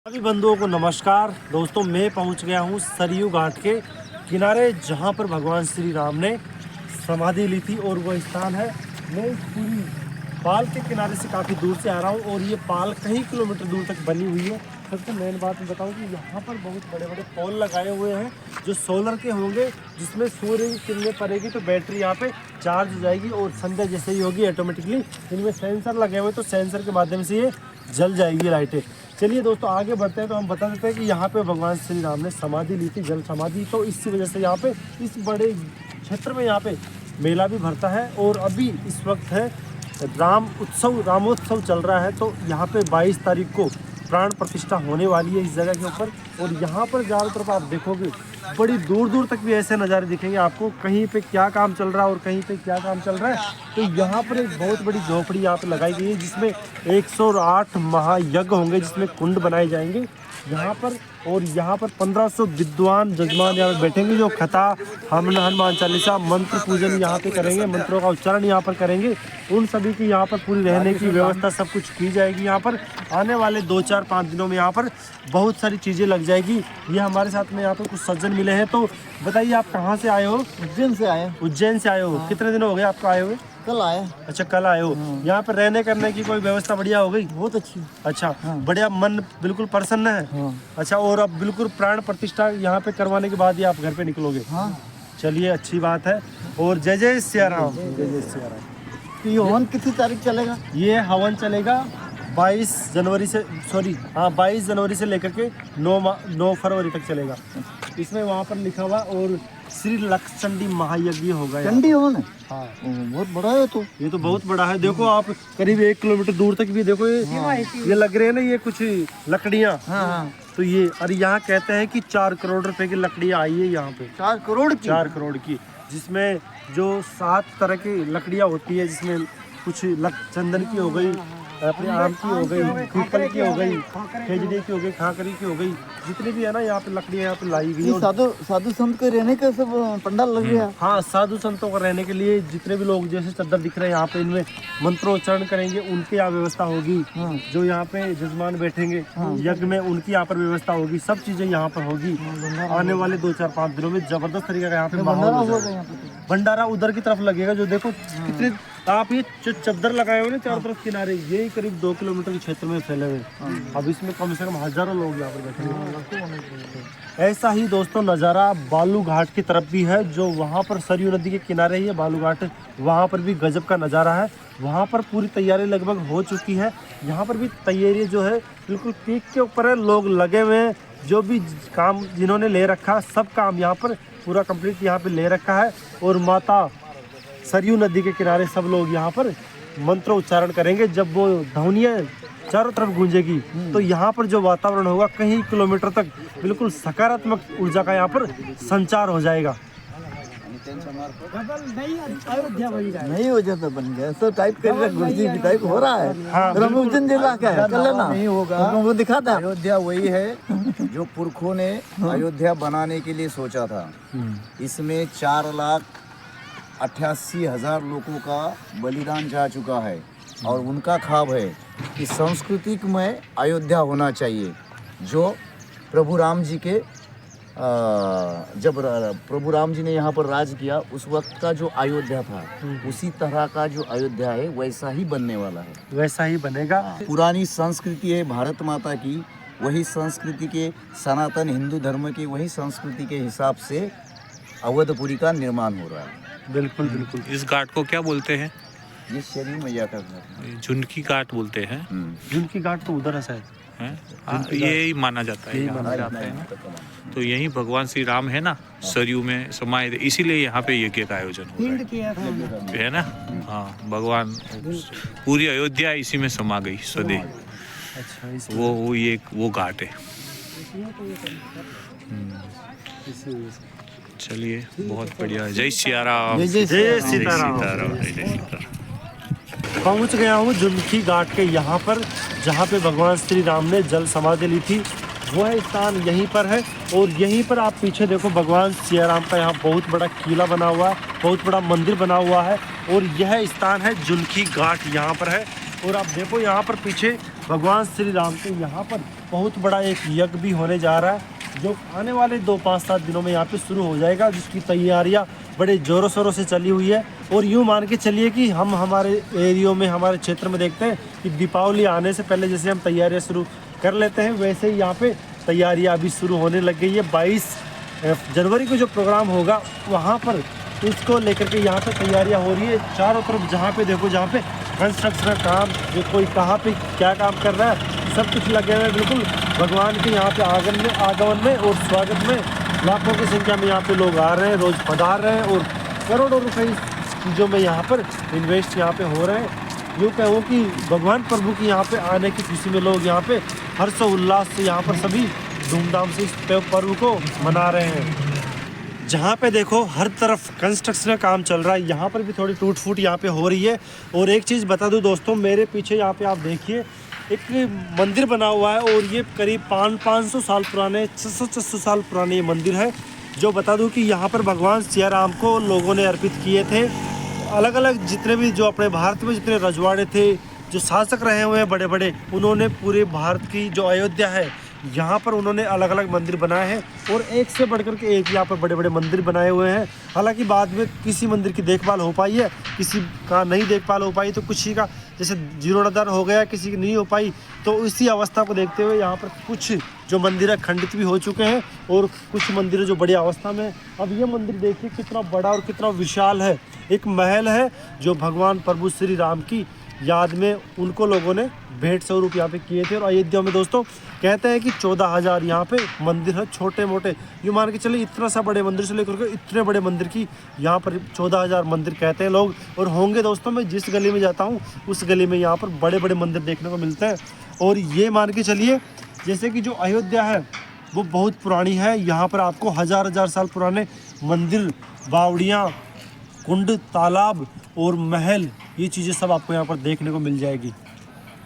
सभी बंधुओं को नमस्कार। दोस्तों, मैं पहुंच गया हूं सरयू घाट के किनारे, जहां पर भगवान श्री राम ने समाधि ली थी। और वह स्थान है, मैं इस पूरी पाल के किनारे से काफ़ी दूर से आ रहा हूं और ये पाल कई किलोमीटर दूर तक बनी हुई है। सबसे मेन बात मैं बताऊं कि यहाँ पर बहुत बड़े बड़े पोल लगाए हुए हैं जो सोलर के होंगे, जिसमें सूर्य की किरणें पड़ेगी तो बैटरी यहाँ पे चार्ज हो जाएगी और संध्या जैसे ही होगी ऑटोमेटिकली इनमें सेंसर लगे हुए, तो सेंसर के माध्यम से ये जल जाएगी लाइटें। चलिए दोस्तों, आगे बढ़ते हैं तो हम बता देते हैं कि यहाँ पे भगवान श्री राम ने समाधि ली थी, जल समाधि। तो इसी वजह से यहाँ पे इस बड़े क्षेत्र में यहाँ पे मेला भी भरता है। और अभी इस वक्त है रामोत्सव चल रहा है। तो यहाँ पे 22 तारीख को प्राण प्रतिष्ठा होने वाली है इस जगह के ऊपर। और यहाँ पर चारों तरफ आप देखोगे बड़ी दूर दूर तक भी ऐसे नज़ारे दिखेंगे आपको, कहीं पे क्या काम चल रहा है और कहीं पे क्या काम चल रहा है। तो यहाँ पर एक बहुत बड़ी झोपड़ी यहाँ पे लगाई गई है, जिसमें 108 महायज्ञ होंगे, जिसमें कुंड बनाए जाएंगे यहाँ पर। और यहाँ पर 1500 विद्वान जजमान यहाँ पर बैठेंगे, जो कथा हनुमान चालीसा मंत्र पूजन यहाँ पे करेंगे, मंत्रों का उच्चारण यहाँ पर करेंगे। उन सभी की यहाँ पर पूरी रहने की व्यवस्था सब कुछ की जाएगी। यहाँ पर आने वाले 2-4-5 दिनों में यहाँ पर बहुत सारी चीज़ें लग जाएगी। ये हमारे साथ में यहाँ पर कुछ सज्जन मिले हैं। तो बताइए, आप कहाँ से आए हो? उज्जैन से आए। उज्जैन से आए हो? हाँ। कितने दिन हो गए आपको आए हुए? कल आए। अच्छा, कल आए हो। यहाँ पर रहने करने की कोई व्यवस्था बढ़िया हो गई? बहुत अच्छी। अच्छा, हाँ। बढ़िया, मन बिल्कुल प्रसन्न है। हाँ। अच्छा, और अब बिल्कुल प्राण प्रतिष्ठा यहाँ पे करवाने के बाद ही आप घर पे निकलोगे? हाँ। चलिए, अच्छी बात है। और जय जय सिया राम, जय जय सिया राम। तो ये हवन कितनी तारीख चलेगा? ये हवन चलेगा 22 जनवरी से 22 जनवरी से लेकर के 9 फरवरी तक चलेगा। इसमें वहाँ पर लिखा हुआ और श्री लक्षचंडी महायज्ञ होगा। चंडी हवन है? हाँ, बहुत बड़ा है। तो ये तो बहुत बड़ा है। देखो आप, करीब 1 किलोमीटर दूर तक भी देखो ये लग रहे हैं ना, ये कुछ लकड़ियाँ। हाँ हाँ। तो ये, अरे यहाँ कहते हैं कि 4 करोड़ रुपए की लकड़ियाँ आई है यहाँ पे। 4 करोड़ की? 4 करोड़ की, जिसमें जो 7 तरह की लकड़ियाँ होती है, जिसमें कुछ चंदन की हो गई, अपने आम की हो गई, पीपल की हो गई, खेजड़ी की हो गई, खाकरी की हो गई, जितनी भी है ना यहाँ पे लकड़ियाँ यहाँ पे लाई गई। और साधु संत के रहने का सब पंडाल लग गया। हाँ, साधु संतों का रहने के लिए जितने भी लोग जैसे चद्दर दिख रहे हैं यहाँ पे, इनमें मंत्रोच्चारण करेंगे, उनकी यहाँ व्यवस्था होगी। हाँ। जो यहाँ पे जजमान बैठेंगे यज्ञ में, उनकी यहाँ पर व्यवस्था होगी। सब चीजें यहाँ पर होगी। आने वाले 2-4-5 दिनों में जबरदस्त तरीके का यहाँ पे माहौल होगा। भंडारा उधर की तरफ लगेगा, जो देखो कितने आप ये जो चद्दर लगाए हुए ना चारों तरफ किनारे, ये करीब 2 किलोमीटर के क्षेत्र में फैले हुए। अब इसमें कम से कम हजारों लोग यहाँ पर बैठे। ऐसा ही दोस्तों नज़ारा बालू घाट की तरफ भी है, जो वहाँ पर सरयू नदी के किनारे ही है बालू घाट। वहाँ पर भी गजब का नज़ारा है। वहाँ पर पूरी तैयारी लगभग हो चुकी है। यहाँ पर भी तैयारी जो है बिल्कुल पीक के ऊपर है, लोग लगे हुए हैं। जो भी काम जिन्होंने ले रखा, सब काम यहाँ पर पूरा कंप्लीट यहाँ पे ले रखा है। और माता सरयू नदी के किनारे सब लोग यहाँ पर मंत्र उच्चारण करेंगे। जब वो ध्वनियाँ चारों तरफ गूंजेगी तो यहाँ पर जो वातावरण होगा, कई किलोमीटर तक बिल्कुल सकारात्मक ऊर्जा का यहाँ पर संचार हो जाएगा। नहीं हो जाता, बन गया सब टाइप कर टाइप हो रहा है। हाँ, उज्जैन जिला का है, चले ना नहीं होगा वो दिखाता। अयोध्या वही है जो पुरखों ने अयोध्या बनाने के लिए सोचा था। इसमें 4,88,000 लोगों का बलिदान जा चुका है। और उनका ख्वाब है कि सांस्कृतिक में अयोध्या होना चाहिए। जो प्रभु राम जी के जब प्रभु राम जी ने यहाँ पर राज किया, उस वक्त का जो अयोध्या था, उसी तरह का जो अयोध्या है वैसा ही बनने वाला है। वैसा ही बनेगा। पुरानी संस्कृति है भारत माता की, वही संस्कृति के, सनातन हिंदू धर्म की वही संस्कृति के हिसाब से अवधपुरी का निर्माण हो रहा है। बिल्कुल बिल्कुल। इस घाट को क्या बोलते हैं? ये शरीर मैया का घर है। झुनकी घाट बोलते हैं। झुनकी घाट तो उधर है शायद। यही माना जाता है, यहाँ जाते हैं ना। तो यहीं भगवान श्री राम है ना, सरयू में समाये, इसीलिए यहाँ पे यज्ञ का आयोजन हो रहा है ना। हाँ, भगवान पूरी अयोध्या इसी में समा गई सदे। अच्छा, वो घाट है। चलिए, बहुत बढ़िया। जय सिया राम, जय सीताराम। जय सीताराम। पहुंच गया हूँ झुनकी घाट के यहाँ पर, जहाँ पे भगवान श्री राम ने जल समाधि ली थी। वह स्थान यहीं पर है। और यहीं पर आप पीछे देखो, भगवान सिया राम का यहाँ बहुत बड़ा किला बना हुआ है, बहुत बड़ा मंदिर बना हुआ है। और यह स्थान है झुनकी घाट, यहाँ पर है। और आप देखो यहाँ पर पीछे भगवान श्री राम के यहाँ पर बहुत बड़ा एक यज्ञ भी होने जा रहा है, जो आने वाले 2-5-7 दिनों में यहाँ पे शुरू हो जाएगा, जिसकी तैयारियाँ बड़े ज़ोरों शोरों से चली हुई है। और यूँ मान के चलिए कि हम हमारे एरियो में, हमारे क्षेत्र में देखते हैं कि दीपावली आने से पहले जैसे हम तैयारियाँ शुरू कर लेते हैं, वैसे ही यहाँ पे तैयारियाँ अभी शुरू होने लग गई है। 22 जनवरी को जो प्रोग्राम होगा वहाँ पर उसको लेकर के यहाँ पे तैयारियाँ हो रही है। चारों तरफ जहाँ पे देखो, जहाँ पे कंस्ट्रक्शन का काम, जो कोई कहाँ पे क्या काम कर रहा है, सब कुछ लगे हुए हैं बिल्कुल भगवान के यहाँ पे आगमन में और स्वागत में। लाखों की संख्या में यहाँ पे लोग आ रहे हैं, रोज़ पधार रहे हैं और करोड़ों रुपए चीज़ों में यहाँ पर इन्वेस्ट यहाँ पे हो रहे हैं। यूँ कहूँ कि भगवान प्रभु की यहाँ पे आने की खुशी में लोग यहाँ पे हर्षोल्लास से यहाँ पर सभी धूमधाम से इस पर्व को मना रहे हैं। जहाँ पे देखो हर तरफ कंस्ट्रक्शन का काम चल रहा है, यहाँ पर भी थोड़ी टूट फूट यहाँ पे हो रही है। और एक चीज़ बता दूँ दोस्तों, मेरे पीछे यहाँ पे आप देखिए एक मंदिर बना हुआ है और ये करीब 500 साल पुराने, 600 साल पुराने ये मंदिर है, जो बता दूँ कि यहाँ पर भगवान सिया राम को लोगों ने अर्पित किए थे। अलग अलग जितने भी जो अपने भारत में जितने रजवाड़े थे, जो शासक रहे हुए हैं बड़े बड़े, उन्होंने पूरे भारत की जो अयोध्या है यहाँ पर उन्होंने अलग अलग मंदिर बनाए हैं और एक से बढ़कर के एक यहाँ पर बड़े बड़े मंदिर बनाए हुए हैं। हालांकि बाद में किसी मंदिर की देखभाल हो पाई है, किसी का नहीं देखभाल हो पाई, तो किसी का जैसे जीर्णोद्धार हो गया, किसी की नहीं हो पाई। तो इसी अवस्था को देखते हुए यहाँ पर कुछ जो मंदिर है खंडित भी हो चुके हैं और कुछ मंदिर जो बड़ी अवस्था में। अब ये मंदिर देखिए कितना बड़ा और कितना विशाल है। एक महल है जो भगवान प्रभु श्री राम की याद में उनको लोगों ने भेंट स्वरूप यहाँ पे किए थे। और अयोध्या में दोस्तों कहते हैं कि 14,000 यहाँ पे मंदिर है, छोटे मोटे। यूँ मान के चले इतना सा बड़े मंदिर से लेकर के इतने बड़े मंदिर की यहाँ पर 14,000 मंदिर कहते हैं लोग। और होंगे दोस्तों, मैं जिस गली में जाता हूँ उस गली में यहाँ पर बड़े बड़े मंदिर देखने को मिलते हैं। और ये मान के चलिए जैसे कि जो अयोध्या है वो बहुत पुरानी है, यहाँ पर आपको हजार साल पुराने मंदिर, बावड़ियाँ, कुंड, तालाब और महल, ये चीज़ें सब आपको यहाँ पर देखने को मिल जाएगी।